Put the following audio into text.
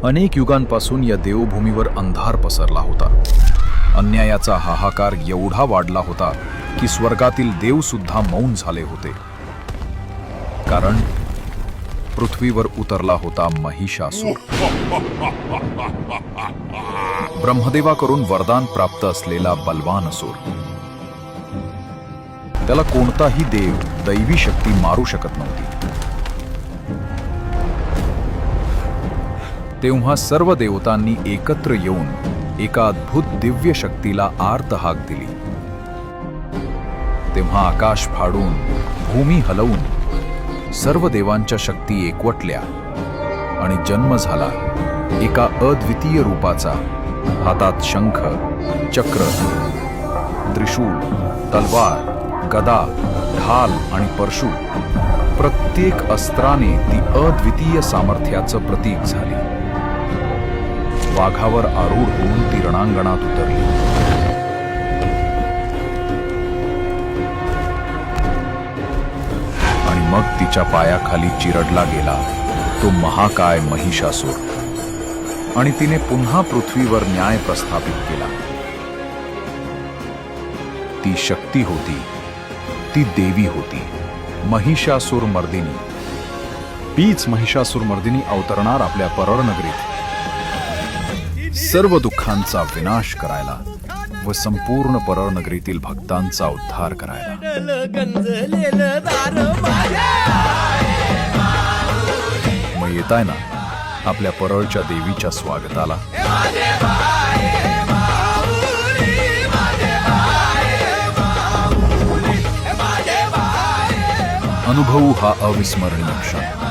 अनेक युगांपासून या देवभूमीवर अंधार पसरला होता. अन्यायाचा हाहाकार एवढा वाढला होता की स्वर्गातील देव सुद्धा मौन झाले होते. कारण पृथ्वीवर उतरला होता महिषासूर. ब्रह्मदेवाकडून वरदान प्राप्त असलेला बलवान असुर. त्याला कोणताही देव दैवी शक्ती मारू शकत नव्हती. तेव्हा सर्व देवतांनी एकत्र येऊन एका अद्भुत दिव्य शक्तीला आर्त हाक दिली. तेव्हा आकाश फाडून, भूमी हलवून सर्व देवांच्या शक्ती एकवटल्या आणि जन्म झाला एका अद्वितीय रूपाचा. हातात शंख, चक्र, त्रिशूल, तलवार, गदा, ढाल आणि परशु. प्रत्येक अस्त्राने ती अद्वितीय सामर्थ्याचं प्रतीक झाली. वाघावर आरूढ होऊन ती रणांगणात उतरली. आणि मग तिच्या पायाखाली चिरडला गेला तो महाकाय महिषासूर. आणि तिने पुन्हा पृथ्वीवर न्याय प्रस्थापित केला. ती शक्ती होती, ती देवी होती, महिषासूर मर्दिनी. तीच महिषासूर मर्दिनी अवतरणार आपल्या परळ नगरीत सर्व दुःखांचा विनाश करायला व संपूर्ण परळ नगरीतील भक्तांचा उद्धार करायला. मग येताय ना आपल्या परळच्या देवीच्या स्वागताला. अनुभवू हा अविस्मरणीय क्षण.